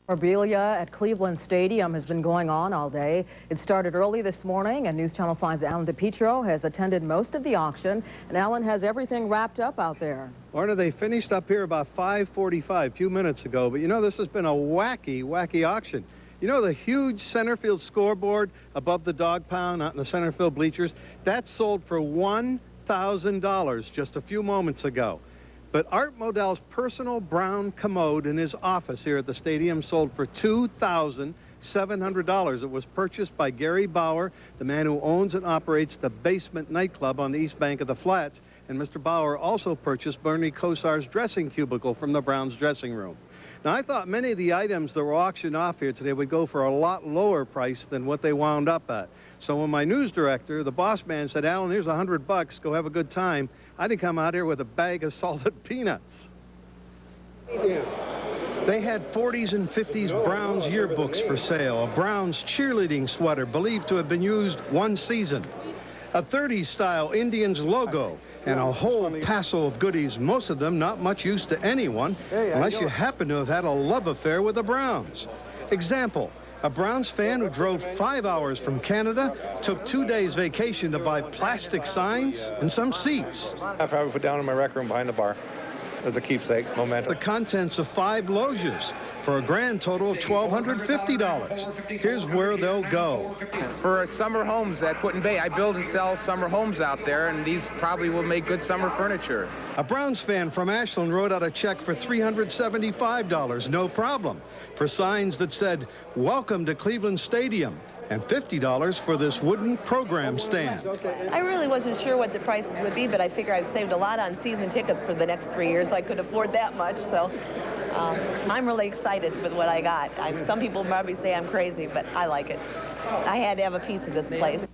Memorabilia at Cleveland Stadium has been going on all day. It started early this morning, and News Channel 5's Alan DePietro has attended most of the auction. And Alan has everything wrapped up out there. Lorna, they finished up here about 5:45, a few minutes ago. But you know, this has been a wacky auction. You know, the huge center field scoreboard above the dog pound out in the center field bleachers, that sold for $1,000 just a few moments ago. But Art Modell's personal brown commode in his office here at the stadium sold for $2,700. It was purchased by Gary Bauer, the man who owns and operates the Basement nightclub on the east bank of the Flats. And Mr. Bauer also purchased Bernie Kosar's dressing cubicle from the Browns dressing room. Now, I thought many of the items that were auctioned off here today would go for a lot lower price than what they wound up at. So when my news director, the boss man, said, "Alan, here's $100, go have a good time," I didn't come out here with a bag of salted peanuts. They had 40s and 50s Browns yearbooks for sale, a Browns cheerleading sweater believed to have been used one season, a 30s style Indians logo, and a whole passel of goodies, most of them not much use to anyone unless you happen to have had a love affair with the Browns. Example, a Browns fan who drove 5 hours from Canada took 2 days vacation to buy plastic signs and some seats. I probably put down in my rec room behind the bar as a keepsake, memento. The contents of 5 loges for a grand total of $1,250. Here's where they'll go. For summer homes at Put in Bay, I build and sell summer homes out there, and these probably will make good summer furniture. A Browns fan from Ashland wrote out a check for $375, no problem, for signs that said, "Welcome to Cleveland Stadium," and $50 for this wooden program stand. I really wasn't sure what the prices would be, but I figure I've saved a lot on season tickets for the next 3 years. I could afford that much, so I'm really excited with what I got. Some people probably say I'm crazy, but I like it. I had to have a piece of this place.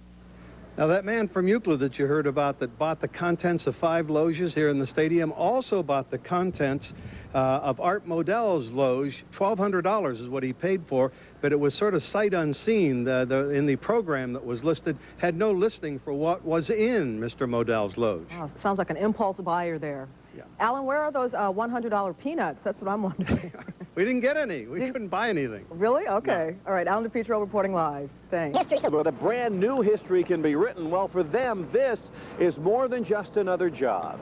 Now, that man from Euclid that you heard about that bought the contents of 5 loges here in the stadium also bought the contents of Art Modell's loge. $1,200 is what he paid for, but it was sort of sight unseen. In the program that was listed had no listing for what was in Mr. Modell's loge. Wow, sounds like an impulse buyer there. Yeah. Alan, where are those $100 peanuts? That's what I'm wondering. We didn't get any. We couldn't buy anything. Really? Okay. No. All right, Alan DePietro reporting live. Thanks. But a brand new history can be written. Well, for them, this is more than just another job.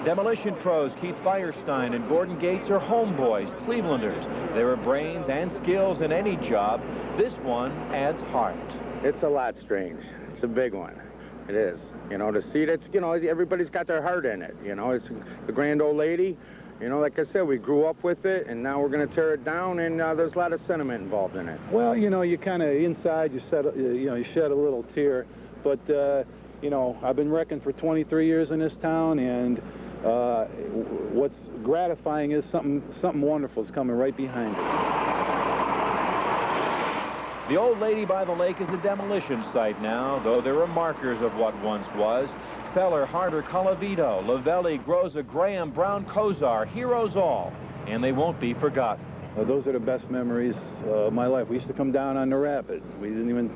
Demolition pros Keith Firestein and Gordon Gates are homeboys, Clevelanders. There are brains and skills in any job. This one adds heart. It's a lot strange. It's a big one. It is. You know, to see that, you know, everybody's got their heart in it. You know, it's the grand old lady. You know, like I said, we grew up with it, and now we're going to tear it down, and there's a lot of sentiment involved in it. Well, you know, you kind of inside, you shed a little tear. But, you know, I've been wrecking for 23 years in this town, and what's gratifying is something wonderful is coming right behind it. The old lady by the lake is the demolition site now, though there are markers of what once was. Feller, Harder, Colavito, Lavelli, Groza, Graham, Brown, Kosar, heroes all, and they won't be forgotten. Those are the best memories of my life. We used to come down on the rapid. We didn't even,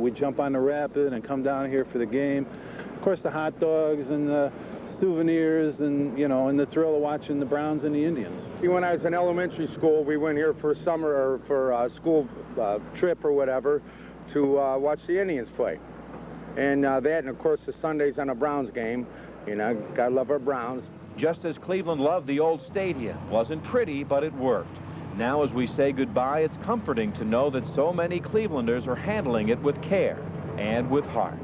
we'd jump on the rapid and come down here for the game. Of course, the hot dogs and the souvenirs and, you know, and the thrill of watching the Browns and the Indians. When I was in elementary school, we went here for summer or for a school trip or whatever to watch the Indians play. And that, and of course, the Sundays on a Browns game. You know, gotta love our Browns. Just as Cleveland loved the old stadium. Wasn't pretty, but it worked. Now, as we say goodbye, it's comforting to know that so many Clevelanders are handling it with care and with heart.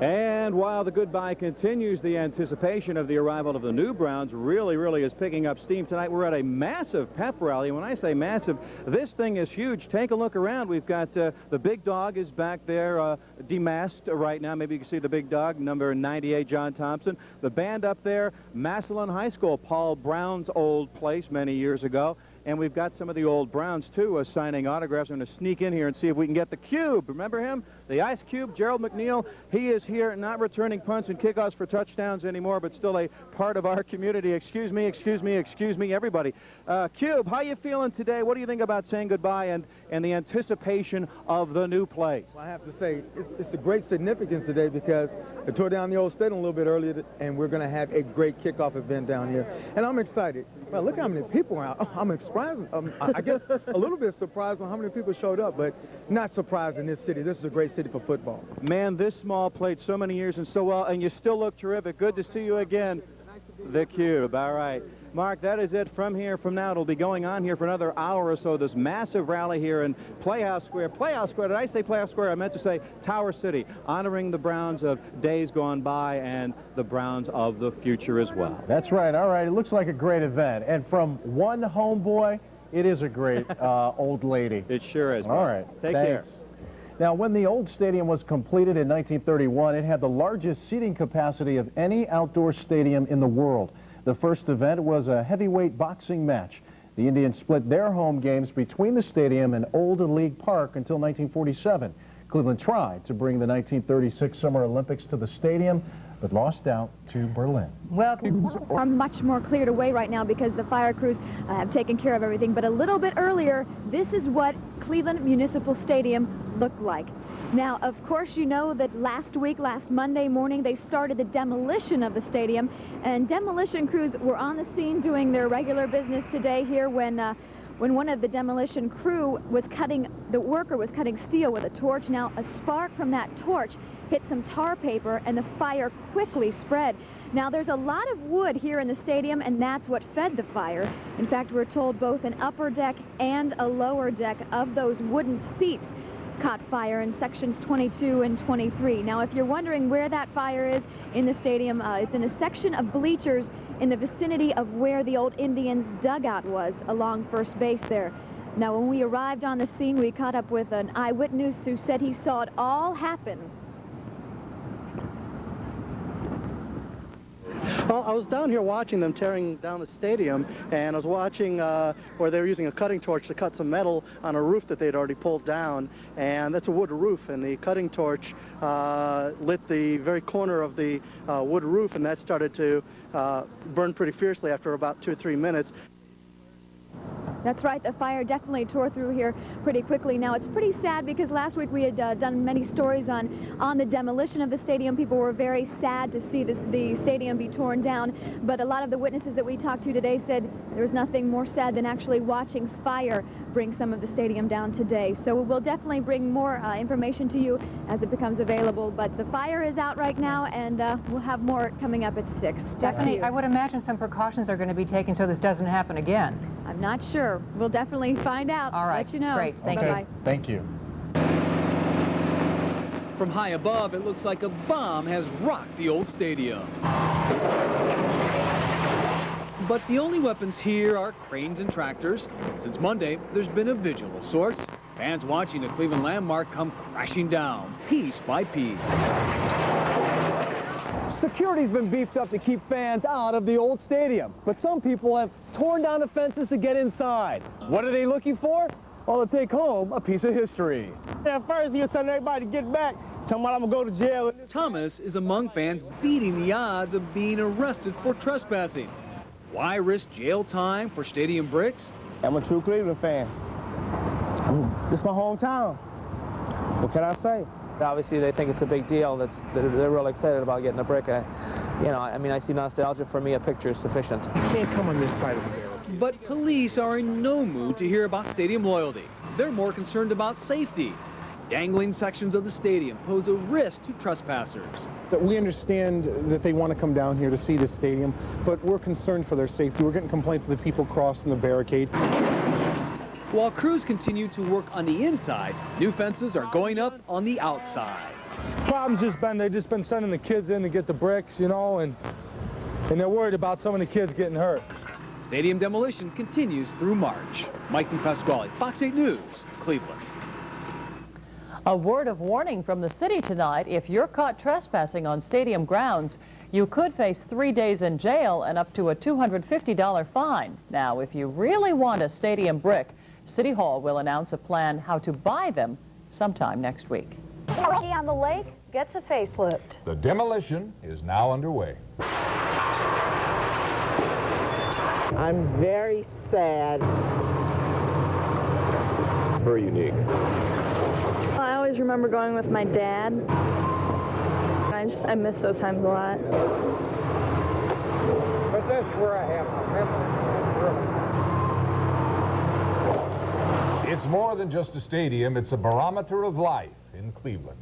And while the goodbye continues, the anticipation of the arrival of the new Browns really is picking up steam tonight. We're at a massive pep rally. When I say massive, this thing is huge. Take a look around. We've got the big dog is back there, demasked right now. Maybe you can see the big dog, number 98, John Thompson. The band up there, Massillon High School, Paul Brown's old place many years ago. And we've got some of the old Browns, too, signing autographs. I'm going to sneak in here and see if we can get the Cube. Remember him? The Ice Cube, Gerald McNeil. He is here, not returning punts and kickoffs for touchdowns anymore, but still a part of our community. Excuse me, everybody. Cube, how you feeling today? What do you think about saying goodbye and the anticipation of the new place? Well, I have to say, it's a great significance today because I tore down the old stadium a little bit earlier, and we're going to have a great kickoff event down here. And I'm excited. Well, look how many people are out. I'm surprised. I guess a little bit surprised on how many people showed up, but not surprised in this city. This is a great city for football. Man, this small played so many years and so well, and you still look terrific. Good to see you again, the Cube. All right. Mark, that is it from here. From now, it'll be going on here for another hour or so. This massive rally here in Playhouse Square. Playhouse Square, did I say Playhouse Square? I meant to say Tower City, honoring the Browns of days gone by and the Browns of the future as well. That's right. All right. It looks like a great event. And from one homeboy, it is a great old lady. It sure is. All right. Take Thanks. care. Now, when the old stadium was completed in 1931, it had the largest seating capacity of any outdoor stadium in the world. The first event was a heavyweight boxing match. The Indians split their home games between the stadium and Old League Park until 1947. Cleveland tried to bring the 1936 Summer Olympics to the stadium, but lost out to Berlin. Well, are much more cleared away right now because the fire crews have taken care of everything. But a little bit earlier, this is what Cleveland Municipal Stadium looked like. Now, of course, you know that last Monday morning, they started the demolition of the stadium, and demolition crews were on the scene doing their regular business today here when one of the demolition crew was the worker was cutting steel with a torch. Now, a spark from that torch hit some tar paper, and the fire quickly spread. Now, there's a lot of wood here in the stadium, and that's what fed the fire. In fact, we're told both an upper deck and a lower deck of those wooden seats caught fire in sections 22 and 23. Now, if you're wondering where that fire is in the stadium, it's in a section of bleachers in the vicinity of where the old Indians dugout was along first base there. Now, when we arrived on the scene, we caught up with an eyewitness who said he saw it all happen. Well, I was down here watching them tearing down the stadium, and I was watching where they were using a cutting torch to cut some metal on a roof that they'd already pulled down, and that's a wood roof, and the cutting torch lit the very corner of the wood roof, and that started to burn pretty fiercely after about 2 or 3 minutes. That's right, the fire definitely tore through here pretty quickly. Now, it's pretty sad because last week we had done many stories on the demolition of the stadium. People were very sad to see the stadium be torn down, but a lot of the witnesses that we talked to today said there was nothing more sad than actually watching fire bring some of the stadium down today. So we'll definitely bring more information to you as it becomes available, but the fire is out right now, and we'll have more coming up at 6. Stephanie, I would imagine some precautions are going to be taken so this doesn't happen again. I'm not sure. We'll definitely find out. All right. Let you know. Great. Thank Bye-bye. you. Thank you. From high above, it looks like a bomb has rocked the old stadium. But the only weapons here are cranes and tractors. Since Monday, there's been a vigil of sorts. Fans watching the Cleveland landmark come crashing down, piece by piece. Security's been beefed up to keep fans out of the old stadium, but some people have torn down the fences to get inside. What are they looking for? Well, to take home a piece of history. At first, he was telling everybody to get back, talking about I'm gonna go to jail. Thomas is among fans beating the odds of being arrested for trespassing. Why risk jail time for stadium bricks? I'm a true Cleveland fan. This is my hometown. What can I say? Obviously, they think it's a big deal. They're really excited about getting a brick. I see nostalgia. For me, a picture is sufficient. You can't come on this side of the barrel. But police are in no mood to hear about stadium loyalty. They're more concerned about safety. Dangling sections of the stadium pose a risk to trespassers. We understand that they want to come down here to see this stadium, but we're concerned for their safety. We're getting complaints of the people crossing the barricade. While crews continue to work on the inside, new fences are going up on the outside. Problem's they've just been sending the kids in to get the bricks, you know, and they're worried about some of the kids getting hurt. Stadium demolition continues through March. Mike DePasquale, Fox 8 News, Cleveland. A word of warning from the city tonight: if you're caught trespassing on stadium grounds, you could face 3 days in jail and up to a $250 fine. Now, if you really want a stadium brick, City Hall will announce a plan how to buy them sometime next week. City on the Lake gets a facelift. The demolition is now underway. I'm very sad. Very unique. I always remember going with my dad. I miss those times a lot. But that's where I have my memories. It's more than just a stadium. It's a barometer of life in Cleveland.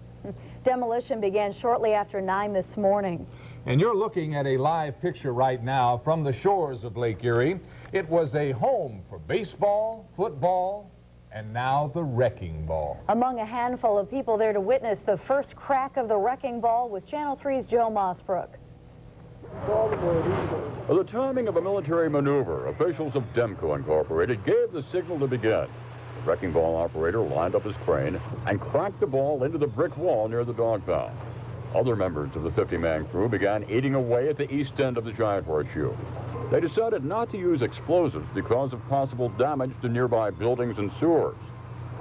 Demolition began shortly after 9 this morning. And you're looking at a live picture right now from the shores of Lake Erie. It was a home for baseball, football, and now the wrecking ball. Among a handful of people there to witness the first crack of the wrecking ball was Channel 3's Joe Mossbrook. At the timing of a military maneuver, officials of Demco Incorporated gave the signal to begin. The wrecking ball operator lined up his crane and cracked the ball into the brick wall near the dog pound. Other members of the 50-man crew began eating away at the east end of the giant horseshoe. They decided not to use explosives because of possible damage to nearby buildings and sewers.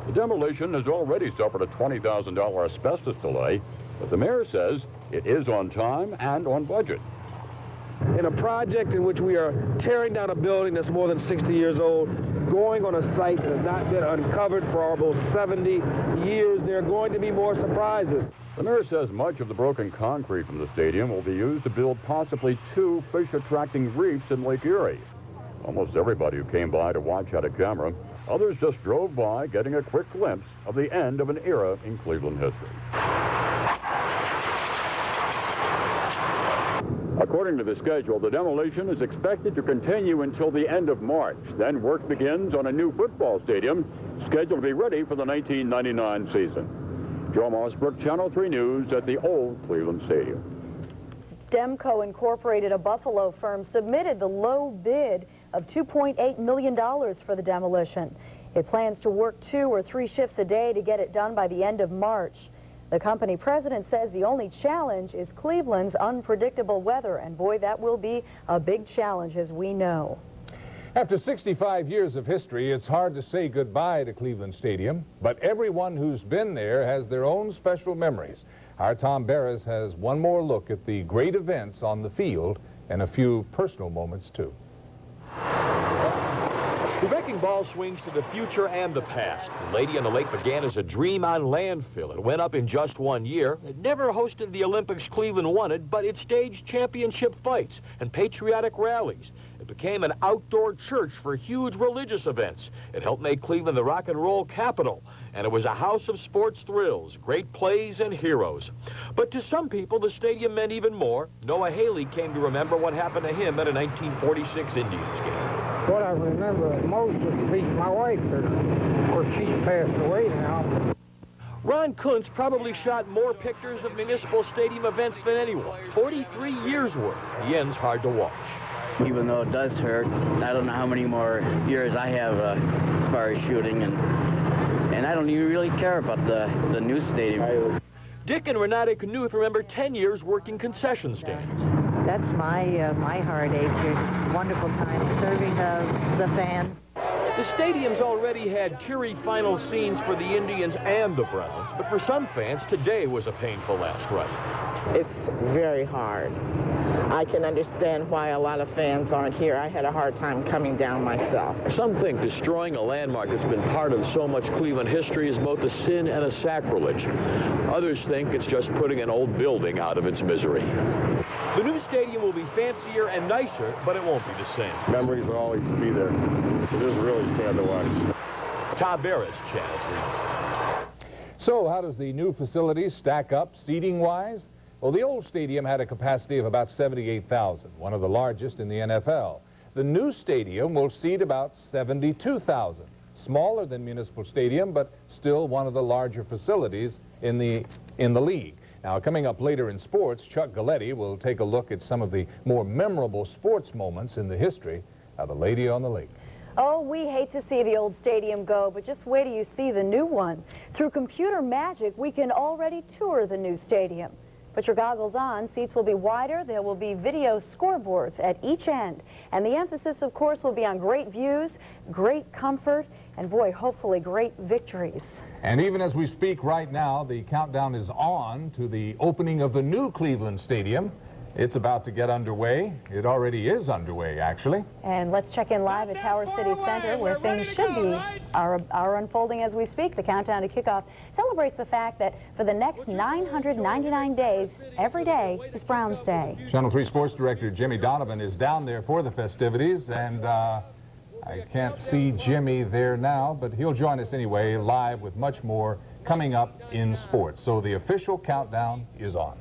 The demolition has already suffered a $20,000 asbestos delay, but the mayor says it is on time and on budget. In a project in which we are tearing down a building that's more than 60 years old, going on a site that has not been uncovered for almost 70 years, there are going to be more surprises. The mayor says much of the broken concrete from the stadium will be used to build possibly 2 fish-attracting reefs in Lake Erie. Almost everybody who came by to watch had a camera. Others just drove by, getting a quick glimpse of the end of an era in Cleveland history. According to the schedule, the demolition is expected to continue until the end of March. Then work begins on a new football stadium, scheduled to be ready for the 1999 season. Joe Mossbrook, Channel 3 News at the old Cleveland Stadium. Demco Incorporated, a Buffalo firm, submitted the low bid of $2.8 million for the demolition. It plans to work 2 or 3 shifts a day to get it done by the end of March. The company president says the only challenge is Cleveland's unpredictable weather, and boy, that will be a big challenge, as we know. After 65 years of history, it's hard to say goodbye to Cleveland Stadium, but everyone who's been there has their own special memories. Our Tom Barris has one more look at the great events on the field and a few personal moments, too. The wrecking ball swings to the future and the past. The Lady on the Lake began as a dream on landfill. It went up in just 1 year. It never hosted the Olympics Cleveland wanted, but it staged championship fights and patriotic rallies. It became an outdoor church for huge religious events. It helped make Cleveland the rock and roll capital. And it was a house of sports thrills, great plays, and heroes. But to some people, the stadium meant even more. Noah Haley came to remember what happened to him at a 1946 Indians game. What I remember most was to meet my wife. Of course, she's passed away now. Ron Kuntz probably shot more pictures of Municipal Stadium events than anyone. 43 years worth. The end's hard to watch. Even though it does hurt, I don't know how many more years I have as far as shooting, and I don't even really care about the new stadium. Dick and Renata Knuth remember 10 years working concession stands. That's my heartache. It's wonderful time serving the fans. The stadium's already had teary final scenes for the Indians and the Browns, but for some fans, today was a painful last ride. It's very hard. I can understand why a lot of fans aren't here. I had a hard time coming down myself. Some think destroying a landmark that's been part of so much Cleveland history is both a sin and a sacrilege. Others think it's just putting an old building out of its misery. The new stadium will be fancier and nicer, but it won't be the same. Memories will always be there. It is really sad to watch. Tom Barris, Channel 3. So how does the new facility stack up seating-wise? Well, the old stadium had a capacity of about 78,000, one of the largest in the NFL. The new stadium will seat about 72,000, smaller than Municipal Stadium, but still one of the larger facilities in the league. Now, coming up later in sports, Chuck Galletti will take a look at some of the more memorable sports moments in the history of the Lady on the Lake. Oh, we hate to see the old stadium go, but just wait till you see the new one. Through computer magic, we can already tour the new stadium. Put your goggles on, seats will be wider, there will be video scoreboards at each end. And the emphasis, of course, will be on great views, great comfort, and boy, hopefully great victories. And even as we speak right now, the countdown is on to the opening of the new Cleveland Stadium. It's about to get underway. It already is underway, actually. And let's check in live at Tower City Center, where things should be are unfolding as we speak. The countdown to kickoff celebrates the fact that for the next 999 days, every day is Browns Day. Channel 3 Sports Director Jimmy Donovan is down there for the festivities, and I can't see Jimmy there now, but he'll join us anyway, live with much more coming up in sports. So the official countdown is on.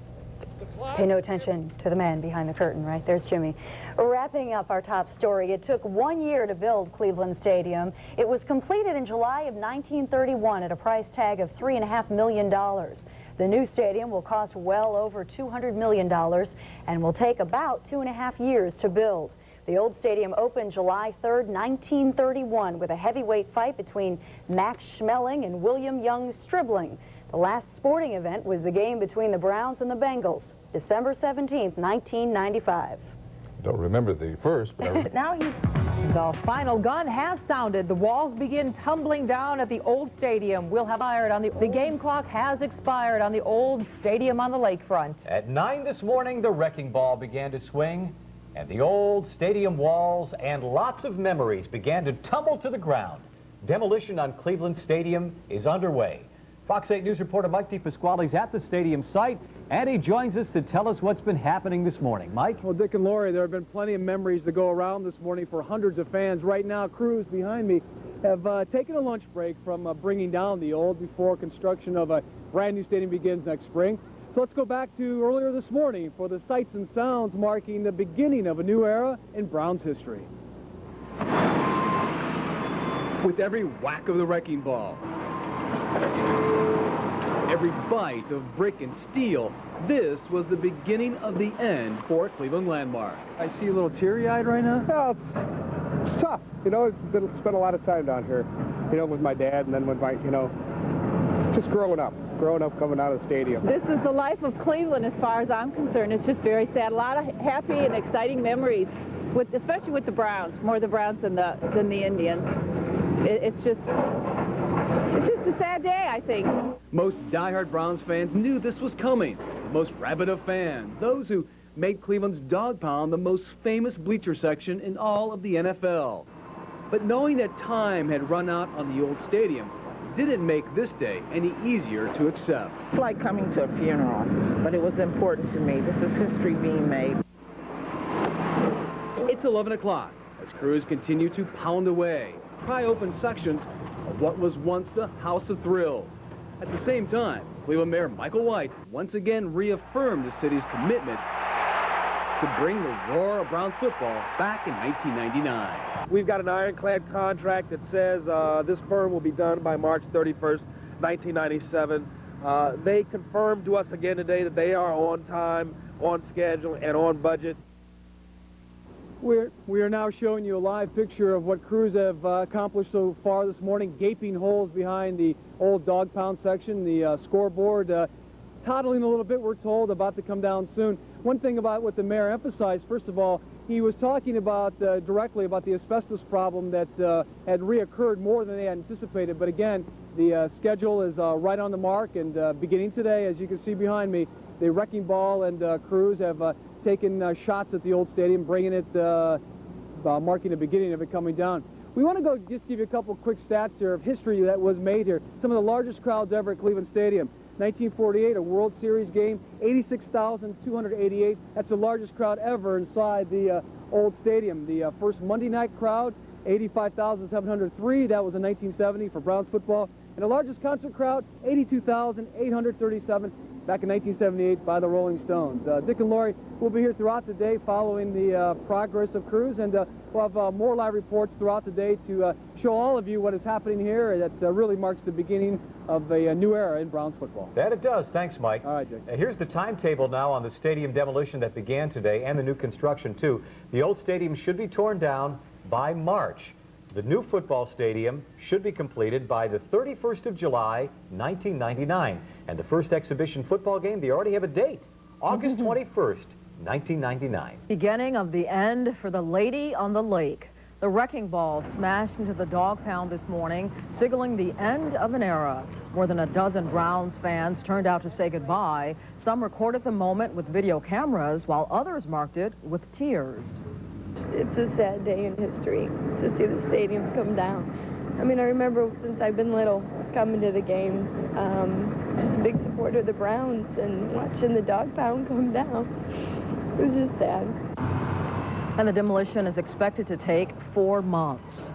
Pay no attention to the man behind the curtain, right? There's Jimmy. Wrapping up our top story, it took 1 year to build Cleveland Stadium. It was completed in July of 1931 at a price tag of $3.5 million. The new stadium will cost well over $200 million and will take about 2.5 years to build. The old stadium opened July 3rd, 1931 with a heavyweight fight between Max Schmeling and William Young Stribling. The last sporting event was the game between the Browns and the Bengals, December 17th, 1995. Don't remember the first, but I remember. Now the final gun has sounded. The walls begin tumbling down at the old stadium. We'll have expired on the game clock has expired on the old stadium on the lakefront. At 9 this morning, the wrecking ball began to swing, and the old stadium walls and lots of memories began to tumble to the ground. Demolition on Cleveland Stadium is underway. Fox 8 News reporter Mike DePasquale is at the stadium site, and he joins us to tell us what's been happening this morning. Mike? Well, Dick and Lori, there have been plenty of memories to go around this morning for hundreds of fans. Right now, crews behind me have taken a lunch break from bringing down the old before construction of a brand new stadium begins next spring. So let's go back to earlier this morning for the sights and sounds marking the beginning of a new era in Browns history. With every whack of the wrecking ball, every bite of brick and steel, this was the beginning of the end for a Cleveland landmark. I see you a little teary-eyed right now. Well, it's tough. You know, spent a lot of time down here, you know, with my dad and then with my, you know, just growing up coming out of the stadium. This is the life of Cleveland as far as I'm concerned. It's just very sad. A lot of happy and exciting memories, especially with the Browns, more the Browns than the Indians. It's just a sad day, I think. Most diehard Browns fans knew this was coming. The most rabid of fans, those who made Cleveland's Dog Pound the most famous bleacher section in all of the NFL. But knowing that time had run out on the old stadium didn't make this day any easier to accept. It's like coming to a funeral, but it was important to me. This is history being made. It's 11 o'clock as crews continue to pound away, pry open sections of what was once the House of Thrills. At the same time, Cleveland Mayor Michael White once again reaffirmed the city's commitment to bring the roar of Browns football back in 1999. We've got an ironclad contract that says this firm will be done by March 31st, 1997. They confirmed to us again today that they are on time, on schedule, and on budget. We are now showing you a live picture of what crews have accomplished so far this morning. Gaping holes behind the old Dog Pound section, the scoreboard toddling a little bit, we're told, about to come down soon. One thing about what the mayor emphasized, first of all, he was talking about directly about the asbestos problem that had reoccurred more than they anticipated. But again, the schedule is right on the mark, and beginning today, as you can see behind me, the wrecking ball and crews have taken shots at the old stadium, bringing it, marking the beginning of it coming down. We want to go just give you a couple quick stats here of history that was made here. Some of the largest crowds ever at Cleveland Stadium. 1948, a World Series game, 86,288. That's the largest crowd ever inside the old stadium. The first Monday night crowd, 85,703. That was in 1970 for Browns football. And the largest concert crowd, 82,837. Back in 1978 by the Rolling Stones. Dick and Lori will be here throughout the day following the progress of crews, and we'll have more live reports throughout the day to show all of you what is happening here that really marks the beginning of a new era in Browns football. That it does. Thanks, Mike. All right, Dick. Here's the timetable now on the stadium demolition that began today, and the new construction, too. The old stadium should be torn down by March. The new football stadium should be completed by the 31st of July, 1999. And the first exhibition football game, they already have a date, August 21st, 1999. Beginning of the end for the lady on the lake. The wrecking ball smashed into the Dog Pound this morning, signaling the end of an era. More than a dozen Browns fans turned out to say goodbye. Some recorded the moment with video cameras, while others marked it with tears. It's a sad day in history to see the stadium come down. I mean, I remember since I've been little coming to the games, just a big supporter of the Browns, and watching the Dog Pound come down. It was just sad. And the demolition is expected to take 4 months.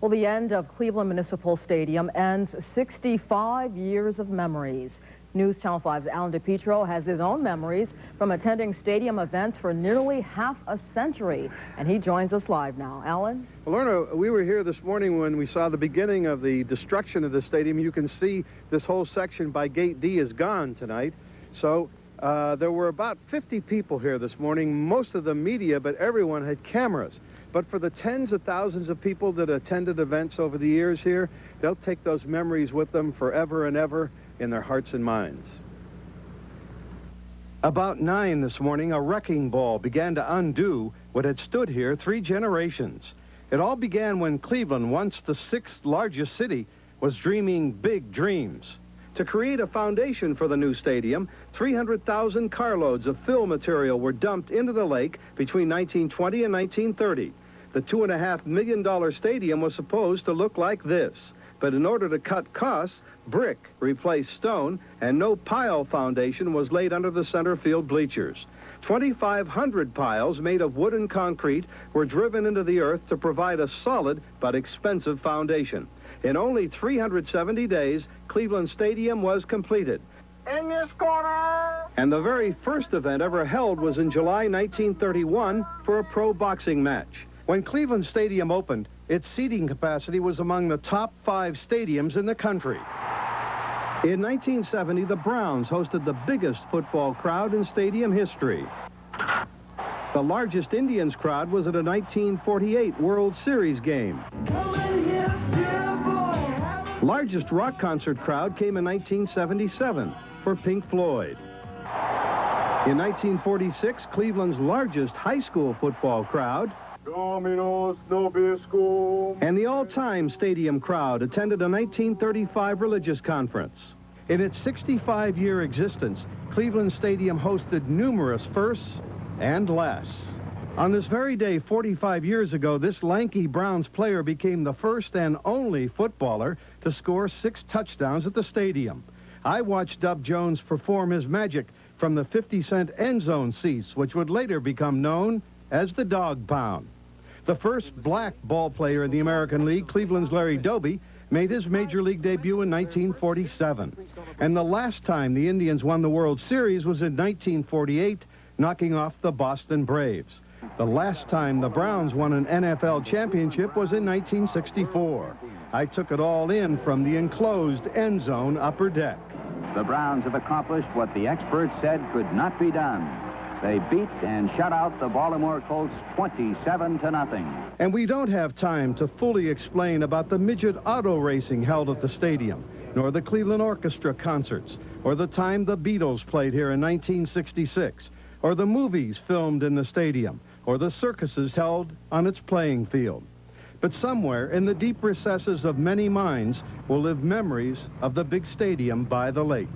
Well, the end of Cleveland Municipal Stadium ends 65 years of memories. News Channel 5's Alan DePietro has his own memories from attending stadium events for nearly half a century, and he joins us live now. Alan? Well, Lorna, we were here this morning when we saw the beginning of the destruction of the stadium. You can see this whole section by Gate D is gone tonight. So there were about 50 people here this morning, most of the media, but everyone had cameras. But for the tens of thousands of people that attended events over the years here, they'll take those memories with them forever and ever in their hearts and minds. About 9 this morning, a wrecking ball began to undo what had stood here 3 generations. It all began when Cleveland, once the 6th largest city, was dreaming big dreams. To create a foundation for the new stadium, 300,000 carloads of fill material were dumped into the lake between 1920 and 1930. The $2.5 million stadium was supposed to look like this. But in order to cut costs, brick replaced stone, and no pile foundation was laid under the center field bleachers. 2,500 piles made of wood and concrete were driven into the earth to provide a solid but expensive foundation. In only 370 days, Cleveland Stadium was completed. In this corner! And the very first event ever held was in July 1931 for a pro boxing match. When Cleveland Stadium opened, its seating capacity was among the top 5 stadiums in the country. In 1970, the Browns hosted the biggest football crowd in stadium history. The largest Indians crowd was at a 1948 World Series game. Largest rock concert crowd came in 1977 for Pink Floyd. In 1946, Cleveland's largest high school football crowd, Dominos Nobiscum, and the all-time stadium crowd attended a 1935 religious conference. In its 65-year existence, Cleveland Stadium hosted numerous firsts and lasts. On this very day 45 years ago, this lanky Browns player became the first and only footballer to score 6 touchdowns at the stadium. I watched Dub Jones perform his magic from the 50-cent end zone seats, which would later become known as the Dog Pound. The first black ball player in the American League, Cleveland's Larry Doby, made his major league debut in 1947. And the last time the Indians won the World Series was in 1948, knocking off the Boston Braves. The last time the Browns won an NFL championship was in 1964. I took it all in from the enclosed end zone upper deck. The Browns have accomplished what the experts said could not be done. They beat and shut out the Baltimore Colts 27-0. And we don't have time to fully explain about the midget auto racing held at the stadium, nor the Cleveland Orchestra concerts, or the time the Beatles played here in 1966, or the movies filmed in the stadium, or the circuses held on its playing field. But somewhere in the deep recesses of many minds will live memories of the big stadium by the lake.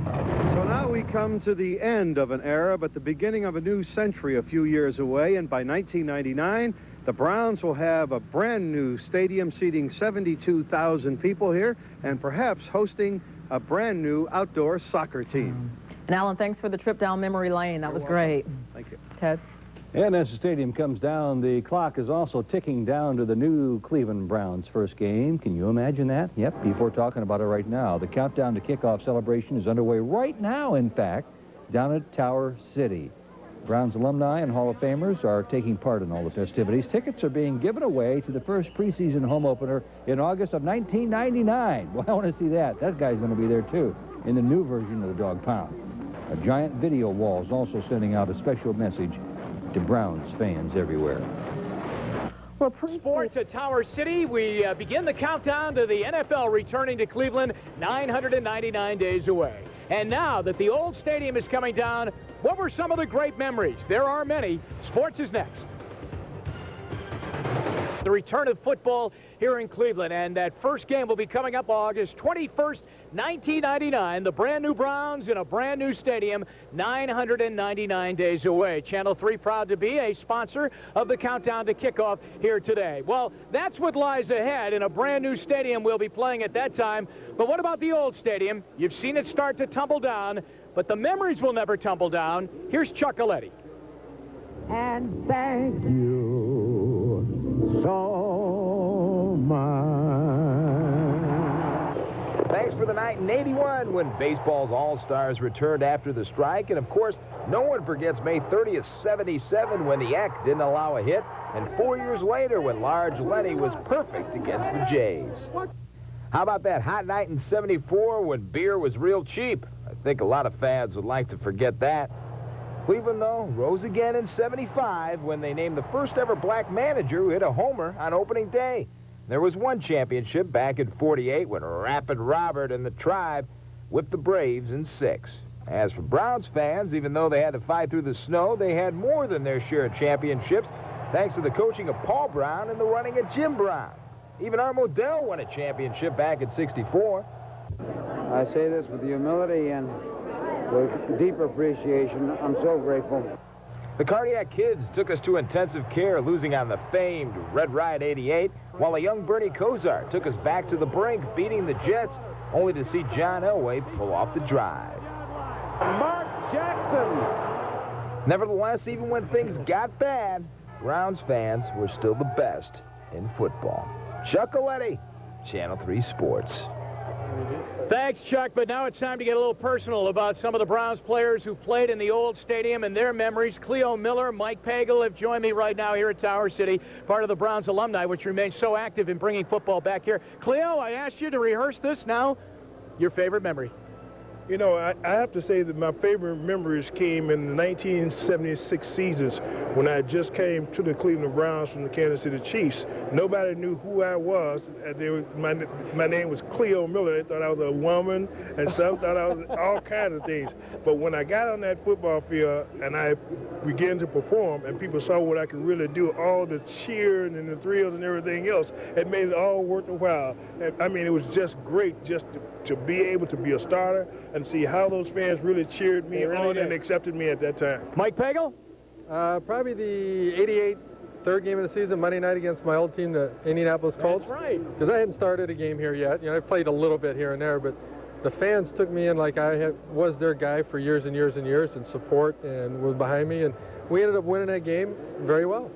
So now we come to the end of an era, but the beginning of a new century a few years away, and by 1999, the Browns will have a brand new stadium seating 72,000 people here, and perhaps hosting a brand new outdoor soccer team. And Alan, thanks for the trip down memory lane. That was great. Thank you. Ted? And as the stadium comes down, the clock is also ticking down to the new Cleveland Browns' first game. Can you imagine that? Yep, people are talking about it right now. The countdown to kickoff celebration is underway right now, in fact, down at Tower City. Browns alumni and Hall of Famers are taking part in all the festivities. Tickets are being given away to the first preseason home opener in August of 1999. Well, I want to see that. That guy's going to be there, too, in the new version of the Dog Pound. A giant video wall is also sending out a special message to Browns fans everywhere. Well, sports at Tower City, we begin the countdown to the NFL returning to Cleveland, 999 days away. And now that the old stadium is coming down, what were some of the great memories? There are many. Sports is next. The return of football here in Cleveland, and that first game will be coming up August 21st, 1999. The brand new Browns in a brand new stadium, 999 days away. Channel 3 proud to be a sponsor of the countdown to kickoff here today. Well, that's what lies ahead. In a brand new stadium we'll be playing at that time. But what about the old stadium? You've seen it start to tumble down, but the memories will never tumble down. Here's Chuck Aletti. And thank you so mind. Thanks for the night in '81 when baseball's all-stars returned after the strike. And, of course, no one forgets May 30th, '77 when the Eck didn't allow a hit. And 4 years later when Large Lenny was perfect against the Jays. How about that hot night in '74 when beer was real cheap? I think a lot of fans would like to forget that. Cleveland, though, rose again in '75 when they named the first ever black manager who hit a homer on opening day. There was one championship back in '48 when Rapid Robert and the Tribe whipped the Braves in 6. As for Browns fans, even though they had to fight through the snow, they had more than their share of championships thanks to the coaching of Paul Brown and the running of Jim Brown. Even Art Modell won a championship back in '64. I say this with humility and with deep appreciation. I'm so grateful. The Cardiac Kids took us to intensive care, losing on the famed Red Riot '88, while a young Bernie Kosar took us back to the brink, beating the Jets, only to see John Elway pull off the drive. Mark Jackson. Nevertheless, even when things got bad, Browns fans were still the best in football. Chuck Coletti, Channel 3 Sports. Thanks, Chuck, but now it's time to get a little personal about some of the Browns players who played in the old stadium and their memories. Cleo Miller, Mike Pagel have joined me right now here at Tower City, part of the Browns alumni, which remains so active in bringing football back here. Cleo, I asked you to rehearse this now. Your favorite memory? You know, I have to say that my favorite memories came in the 1976 seasons when I just came to the Cleveland Browns from the Kansas City Chiefs. Nobody knew who I was. My name was Cleo Miller. They thought I was a woman, and some thought I was all kinds of things. But when I got on that football field and I began to perform and people saw what I could really do, all the cheering and the thrills and everything else, it made it all worth the while. And, I mean, it was just great just to be able to be a starter and see how those fans really cheered me on and accepted me at that time. Mike Pagel? Probably the '88 third game of the season, Monday night against my old team, the Indianapolis Colts. That's right. Because I hadn't started a game here yet. You know, I played a little bit here and there, but the fans took me in like I was their guy for years and years and years, and support and was behind me, and we ended up winning that game very well.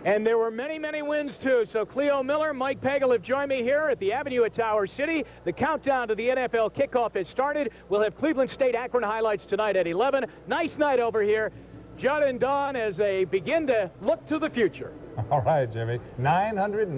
And there were many, many wins, too. So Cleo Miller, Mike Pagel have joined me here at the Avenue at Tower City. The countdown to the NFL kickoff has started. We'll have Cleveland State Akron highlights tonight at 11. Nice night over here. Judd and Don as they begin to look to the future. All right, Jimmy. 990.